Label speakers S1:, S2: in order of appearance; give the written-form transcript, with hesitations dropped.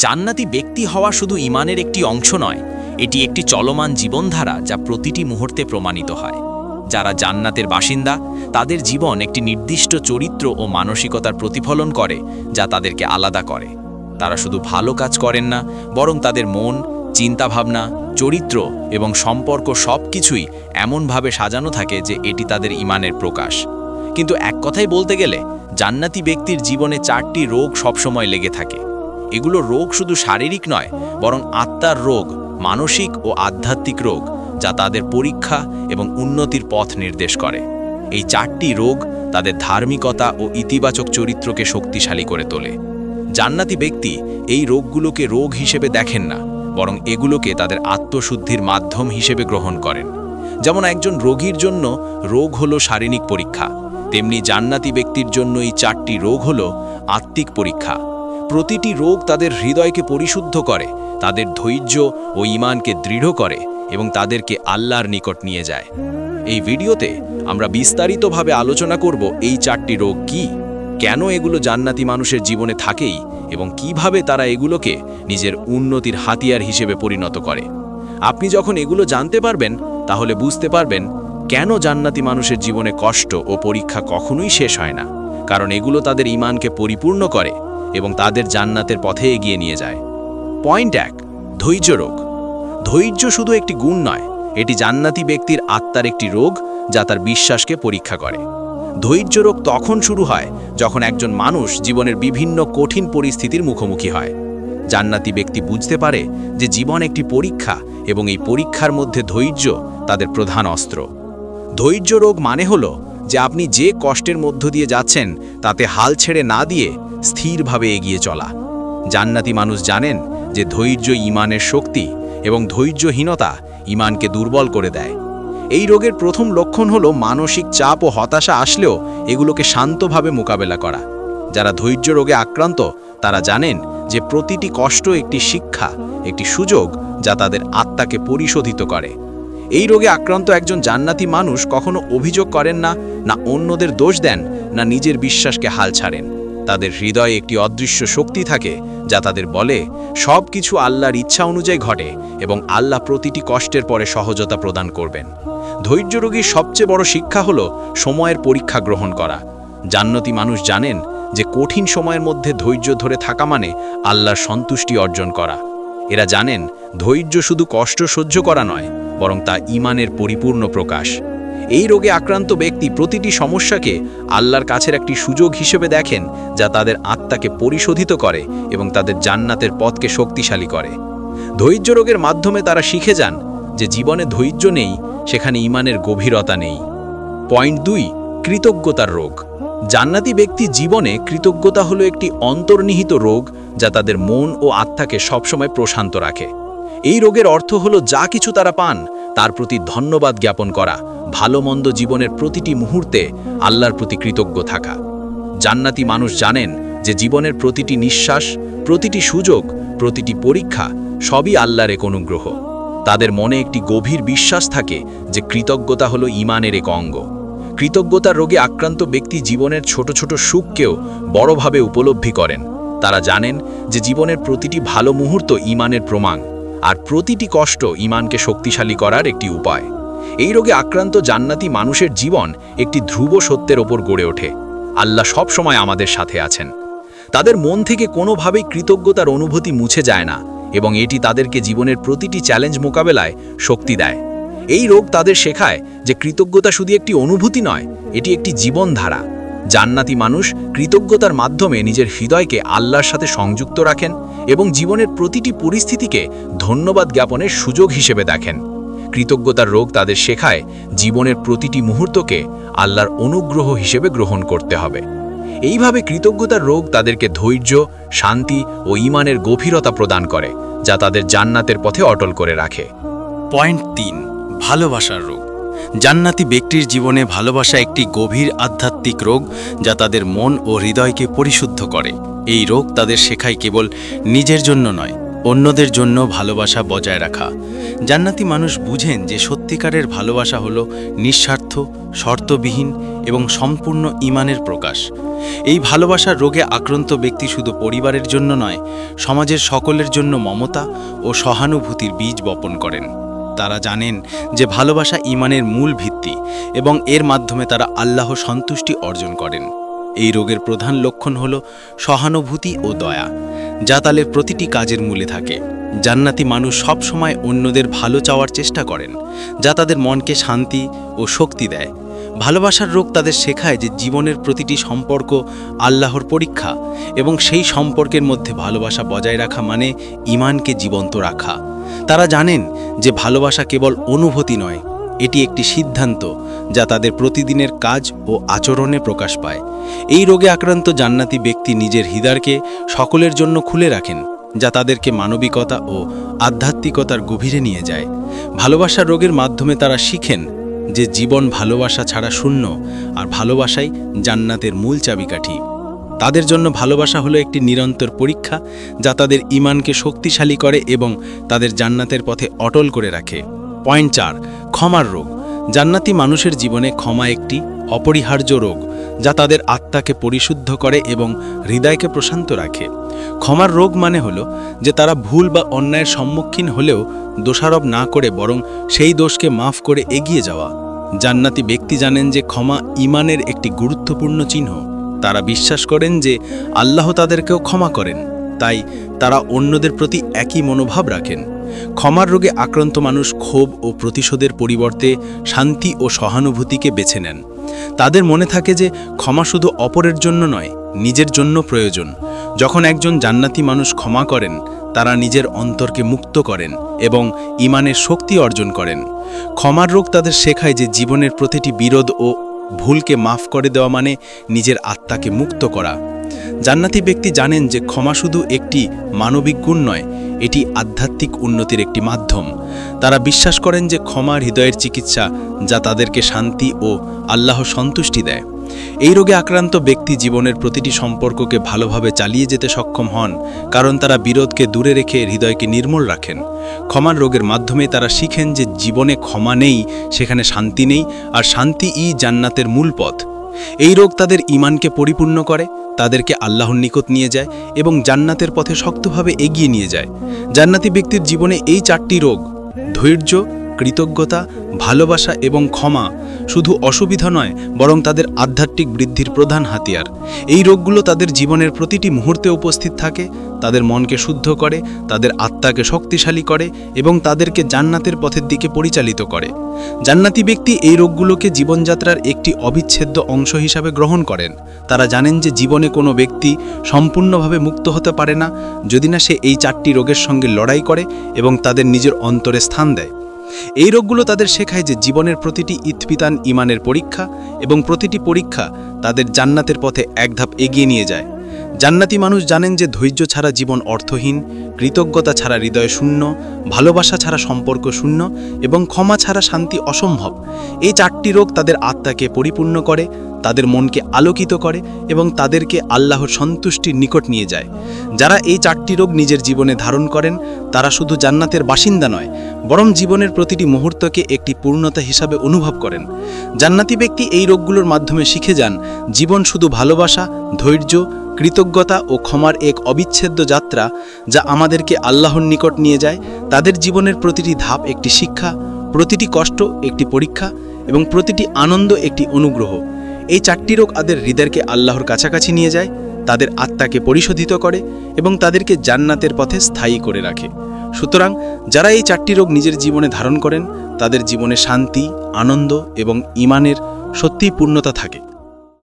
S1: জান্নাতি ব্যক্তি হওয়া শুধু ঈমানের একটি অংশ নয়, এটি একটি চলমান জীবনধারা যা প্রতিটি মুহূর্তে প্রমাণিত হয়। যারা জান্নাতের বাসিন্দা তাদের জীবন একটি নির্দিষ্ট চরিত্র ও মানসিকতার প্রতিফলন করে যা তাদেরকে আলাদা করে। তারা শুধু ভালো কাজ করেন না, বরং তাদের মন, চিন্তাভাবনা, চরিত্র এবং সম্পর্ক সবকিছুই এমনভাবে সাজানো থাকে যে এটি তাদের ঈমানের প্রকাশ। কিন্তু এক কথায় বলতে গেলে জান্নাতি ব্যক্তির জীবনে 4টি রোগ সবসময় লেগে থাকে। এগুলো রোগ শুধু শারীরিক নয়, বরং আত্মার রোগ, মানসিক ও আধ্যাত্মিক রোগ যা তাদের পরীক্ষা এবং উন্নতির পথ নির্দেশ করে। এই 4টি রোগ তাদের ধার্মিকতা ও ইতিবাচক চরিত্রকে শক্তিশালী করে তোলে। জান্নাতি ব্যক্তি এই রোগগুলোকে রোগ হিসেবে দেখেন না, বরং এগুলোকে তাদের আত্মশুদ্ধির মাধ্যম হিসেবে গ্রহণ করেন। যেমন একজন রোগীর জন্য রোগ হলো শারীরিক পরীক্ষা, তেমনি জান্নাতি ব্যক্তির জন্য এই 4টি রোগ হলো আত্মিক পরীক্ষা। প্রতিটি রোগ তাদের হৃদয়কে পরিশুদ্ধ করে, তাদের ধৈর্য ও ঈমানকে দৃঢ় করে এবং তাদেরকে আল্লাহর নিকট নিয়ে যায়। এই ভিডিওতে আমরা বিস্তারিতভাবে আলোচনা করব এই 4টি রোগ কি, কেন এগুলো জান্নাতি মানুষের জীবনে থাকেই এবং কিভাবে তারা এগুলোকে নিজের উন্নতির হাতিয়ার হিসেবে পরিণত করে। আপনি যখন এগুলো জানতে পারবেন, তাহলে বুঝতে পারবেন কেন জান্নাতি মানুষের জীবনে কষ্ট ও পরীক্ষা কখনোই শেষ হয় না, কারণ এগুলো তাদের ঈমানকে পরিপূর্ণ করে এবং তাদের জান্নাতের পথে এগিয়ে নিয়ে যায়। পয়েন্ট 1, ধৈর্য রোগ। ধৈর্য শুধু একটি গুণ নয়, এটি জান্নাতি ব্যক্তির আত্মার একটি রোগ যা তার বিশ্বাসকে পরীক্ষা করে। ধৈর্য রোগ তখন শুরু হয় যখন একজন মানুষ জীবনের বিভিন্ন কঠিন পরিস্থিতির মুখোমুখি হয়। জান্নাতি ব্যক্তি বুঝতে পারে যে জীবন একটি পরীক্ষা এবং এই পরীক্ষার মধ্যে ধৈর্য তাদের প্রধান অস্ত্র। ধৈর্য রোগ মানে হলো যে আপনি যে কষ্টের মধ্য দিয়ে যাচ্ছেন তাতে হাল ছেড়ে না দিয়ে স্থিরভাবে এগিয়ে চলা। জান্নাতি মানুষ জানেন যে ধৈর্য ঈমানের শক্তি এবং ধৈর্যহীনতা ঈমানকে দুর্বল করে দেয়। এই রোগের প্রথম লক্ষণ হলো মানসিক চাপ ও হতাশা আসলেও এগুলোকে শান্তভাবে মোকাবেলা করা। যারা ধৈর্য রোগে আক্রান্ত তারা জানেন যে প্রতিটি কষ্ট একটি শিক্ষা, একটি সুযোগ যা তাদের আত্মাকে পরিশোধিত করে। এই রোগে আক্রান্ত একজন জান্নাতি মানুষ কখনো অভিযোগ করেন না, না অন্যদের দোষ দেন, না নিজের বিশ্বাসকে হাল ছাড়েন। তাদের হৃদয়ে একটি অদৃশ্য শক্তি থাকে যা তাদের বলে সব কিছু আল্লাহর ইচ্ছা অনুযায়ী ঘটে এবং আল্লাহ প্রতিটি কষ্টের পরে সহজতা প্রদান করবেন। ধৈর্য রোগীর সবচেয়ে বড় শিক্ষা হলো সময়ের পরীক্ষা গ্রহণ করা। জান্নাতি মানুষ জানেন যে কঠিন সময়ের মধ্যে ধৈর্য ধরে থাকা মানে আল্লাহর সন্তুষ্টি অর্জন করা। এরা জানেন ধৈর্য শুধু কষ্ট সহ্য করা নয়, বরং তা ঈমানের পরিপূর্ণ প্রকাশ। এই রোগে আক্রান্ত ব্যক্তি প্রতিটি সমস্যাকে আল্লাহর কাছের একটি সুযোগ হিসেবে দেখেন যা তাদের আত্মাকে পরিশোধিত করে এবং তাদের জান্নাতের পথকে শক্তিশালী করে। ধৈর্য রোগের মাধ্যমে তারা শিখে যান যে জীবনে ধৈর্য নেই সেখানে ঈমানের গভীরতা নেই। পয়েন্ট 2, কৃতজ্ঞতার রোগ। জান্নাতি ব্যক্তি জীবনে কৃতজ্ঞতা হলো একটি অন্তর্নিহিত রোগ যা তাদের মন ও আত্মাকে সবসময় প্রশান্ত রাখে। এই রোগের অর্থ হলো যা কিছু তারা পান তার প্রতি ধন্যবাদ জ্ঞাপন করা, ভালো মন্দ জীবনের প্রতিটি মুহূর্তে আল্লাহর প্রতি কৃতজ্ঞ থাকা। জান্নাতি মানুষ জানেন যে জীবনের প্রতিটি নিঃশ্বাস, প্রতিটি সুযোগ, প্রতিটি পরীক্ষা সবই আল্লাহর এক অনুগ্রহ। তাদের মনে একটি গভীর বিশ্বাস থাকে যে কৃতজ্ঞতা হলো ঈমানের এক অঙ্গ। কৃতজ্ঞতার রোগে আক্রান্ত ব্যক্তি জীবনের ছোট ছোট সুখকেও বড়ভাবে উপলব্ধি করেন। তারা জানেন যে জীবনের প্রতিটি ভালো মুহূর্ত ঈমানের প্রমাণ, আর প্রতিটি কষ্ট ঈমানকে শক্তিশালী করার একটি উপায়। এই রোগে আক্রান্ত জান্নাতি মানুষের জীবন একটি ধ্রুব সত্যের ওপর গড়ে ওঠে, আল্লাহ সব সময় আমাদের সাথে আছেন। তাদের মন থেকে কোনোভাবেই কৃতজ্ঞতার অনুভূতি মুছে যায় না এবং এটি তাদেরকে জীবনের প্রতিটি চ্যালেঞ্জ মোকাবেলায় শক্তি দেয়। এই রোগ তাদের শেখায় যে কৃতজ্ঞতা শুধু একটি অনুভূতি নয়, এটি একটি জীবনধারা। জান্নাতি মানুষ কৃতজ্ঞতার মাধ্যমে নিজের হৃদয়কে আল্লাহর সাথে সংযুক্ত রাখেন এবং জীবনের প্রতিটি পরিস্থিতিকে ধন্যবাদ জ্ঞাপনের সুযোগ হিসেবে দেখেন। কৃতজ্ঞতার রোগ তাদের শেখায় জীবনের প্রতিটি মুহূর্তকে আল্লাহর অনুগ্রহ হিসেবে গ্রহণ করতে হবে। এইভাবে কৃতজ্ঞতার রোগ তাদেরকে ধৈর্য, শান্তি ও ঈমানের গভীরতা প্রদান করে যা তাদের জান্নাতের পথে অটল করে রাখে।
S2: পয়েন্ট 3, ভালোবাসার রোগ। জান্নাতি ব্যক্তির জীবনে ভালোবাসা একটি গভীর আধ্যাত্মিক রোগ যা তাদের মন ও হৃদয়কে পরিশুদ্ধ করে। এই রোগ তাদের শেখায় কেবল নিজের জন্য নয়, অন্যদের জন্য ভালোবাসা বজায় রাখা। জান্নাতি মানুষ বুঝেন যে সত্য সত্যিকারের ভালোবাসা হলো নিঃস্বার্থ, শর্তবিহীন এবং সম্পূর্ণ ঈমানের প্রকাশ। এই ভালোবাসার রোগে আক্রান্ত ব্যক্তি শুধু পরিবারের জন্য নয়, সমাজের সকলের জন্য মমতা ও সহানুভূতির বীজ বপন করেন। তারা জানেন যে ভালোবাসা ঈমানের মূল ভিত্তি এবং এর মাধ্যমে তারা আল্লাহ সন্তুষ্টি অর্জন করেন। এই রোগের প্রধান লক্ষণ হল সহানুভূতি ও দয়া, যা তাদের প্রতিটি কাজের মূলে থাকে। জান্নাতি মানুষ সব সময় অন্যদের ভালো চাওয়ার চেষ্টা করেন, যা তাদের মনকে শান্তি ও শক্তি দেয়। ভালোবাসার রোগ তাদের শেখায় যে জীবনের প্রতিটি সম্পর্ক আল্লাহর পরীক্ষা এবং সেই সম্পর্কের মধ্যে ভালোবাসা বজায় রাখা মানে ঈমানকে জীবন্ত রাখা। তারা জানেন যে ভালোবাসা কেবল অনুভূতি নয়, এটি একটি সিদ্ধান্ত যা তাদের প্রতিদিনের কাজ ও আচরণে প্রকাশ পায়। এই রোগে আক্রান্ত জান্নাতি ব্যক্তি নিজের হৃদয়কে সকলের জন্য খুলে রাখেন, যা তাদেরকে মানবিকতা ও আধ্যাত্মিকতার গভীরে নিয়ে যায়। ভালোবাসার রোগের মাধ্যমে তারা শিখেন যে জীবন ভালোবাসা ছাড়া শূন্য, আর ভালোবাসাই জান্নাতের মূল চাবিকাঠি। তাদের জন্য ভালোবাসা হলো একটি নিরন্তর পরীক্ষা, যা তাদের ঈমানকে শক্তিশালী করে এবং তাদের জান্নাতের পথে অটল করে রাখে। পয়েন্ট 4, ক্ষমার রোগ। জান্নাতি মানুষের জীবনে ক্ষমা একটি অপরিহার্য রোগ, যা তাদের আত্মাকে পরিশুদ্ধ করে এবং হৃদয়কে প্রশান্ত রাখে। ক্ষমার রোগ মানে হলো যে তারা ভুল বা অন্যায়ের সম্মুখীন হলেও দোষারোপ না করে বরং সেই দোষকে মাফ করে এগিয়ে যাওয়া। জান্নাতি ব্যক্তি জানেন যে ক্ষমা ঈমানের একটি গুরুত্বপূর্ণ চিহ্ন। তারা বিশ্বাস করেন যে আল্লাহ তাদেরকেও ক্ষমা করেন, তাই তারা অন্যদের প্রতি একই মনোভাব রাখেন। ক্ষমার রোগে আক্রান্ত মানুষ ক্ষোভ ও প্রতিশোধের পরিবর্তে শান্তি ও সহানুভূতিকে বেছে নেন। তাদের মনে থাকে যে ক্ষমা শুধু অপরের জন্য নয়, নিজের জন্য প্রয়োজন। যখন একজন জান্নাতি মানুষ ক্ষমা করেন, তারা নিজের অন্তরকে মুক্ত করেন এবং ঈমানের শক্তি অর্জন করেন। ক্ষমার রোগ তাদের শেখায় যে জীবনের প্রতিটি বিরোধ ও ভুলকে মাফ করে দেওয়া মানে নিজের আত্মাকে মুক্ত করা। জান্নাতি ব্যক্তি জানেন যে ক্ষমা শুধু একটি মানবিক গুণ নয়, এটি আধ্যাত্মিক উন্নতির একটি মাধ্যম। তারা বিশ্বাস করেন যে ক্ষমা হৃদয়ের চিকিৎসা, যা তাদেরকে শান্তি ও আল্লাহ সন্তুষ্টি দেয়। এই রোগে আক্রান্ত ব্যক্তি জীবনের প্রতিটি সম্পর্ককে ভালোভাবে চালিয়ে যেতে সক্ষম হন, কারণ তারা বিরোধকে দূরে রেখে হৃদয়কে নির্মল রাখেন। ক্ষমার রোগের মাধ্যমে তারা শিখেন যে জীবনে ক্ষমা নেই সেখানে শান্তি নেই, আর শান্তিই জান্নাতের মূল পথ। এই রোগ তাদের ঈমানকে পরিপূর্ণ করে, তাদেরকে আল্লাহর নিকট নিয়ে যায় এবং জান্নাতের পথে শক্তভাবে এগিয়ে নিয়ে যায়। জান্নাতি ব্যক্তির জীবনে এই 4টি রোগ, ধৈর্য, কৃতজ্ঞতা, ভালোবাসা এবং ক্ষমা, শুধু অসুবিধা নয় বরং তাদের আধ্যাত্মিক বৃদ্ধির প্রধান হাতিয়ার। এই রোগগুলো তাদের জীবনের প্রতিটি মুহূর্তে উপস্থিত থাকে, তাদের মনকে শুদ্ধ করে, তাদের আত্মাকে শক্তিশালী করে এবং তাদেরকে জান্নাতের পথের দিকে পরিচালিত করে। জান্নাতি ব্যক্তি এই রোগগুলোকে জীবনযাত্রার একটি অবিচ্ছেদ্য অংশ হিসাবে গ্রহণ করেন। তারা জানেন যে জীবনে কোনো ব্যক্তি সম্পূর্ণভাবে মুক্ত হতে পারে না যদি না সে এই 4টি রোগের সঙ্গে লড়াই করে এবং তাদের নিজের অন্তরে স্থান দেয়। এই রোগগুলো তাদের শেখায় যে জীবনের প্রতিটি ইতবিতান ঈমানের পরীক্ষা এবং প্রতিটি পরীক্ষা তাদের জান্নাতের পথে এক ধাপ এগিয়ে নিয়ে যায়। জান্নাতি মানুষ জানেন যে ধৈর্য ছাড়া জীবন অর্থহীন, কৃতজ্ঞতা ছাড়া হৃদয় শূন্য, ভালোবাসা ছাড়া সম্পর্ক শূন্য এবং ক্ষমা ছাড়া শান্তি অসম্ভব। এই 4টি রোগ তাদের আত্মাকে পরিপূর্ণ করে, তাদের মনকে আলোকিত করে এবং তাদেরকে আল্লাহর সন্তুষ্টির নিকট নিয়ে যায়। যারা এই 4টি রোগ নিজের জীবনে ধারণ করেন, তারা শুধু জান্নাতের বাসিন্দা নয় বরং জীবনের প্রতিটি মুহূর্তকে একটি পূর্ণতা হিসাবে অনুভব করেন। জান্নাতি ব্যক্তি এই রোগগুলোর মাধ্যমে শিখে যান জীবন শুধু ভালোবাসা, ধৈর্য, কৃতজ্ঞতা ও ক্ষমার এক অবিচ্ছেদ্য যাত্রা, যা আমাদেরকে আল্লাহর নিকট নিয়ে যায়। তাদের জীবনের প্রতিটি ধাপ একটি শিক্ষা, প্রতিটি কষ্ট একটি পরীক্ষা এবং প্রতিটি আনন্দ একটি অনুগ্রহ। এই 4টি রোগ তাদের হৃদয়কে আল্লাহর কাছাকাছি নিয়ে যায়, তাদের আত্মাকে পরিশোধিত করে এবং তাদেরকে জান্নাতের পথে স্থায়ী করে রাখে। সুতরাং যারা এই 4টি রোগ নিজের জীবনে ধারণ করেন, তাদের জীবনে শান্তি, আনন্দ এবং ঈমানের সত্যিই পূর্ণতা থাকে।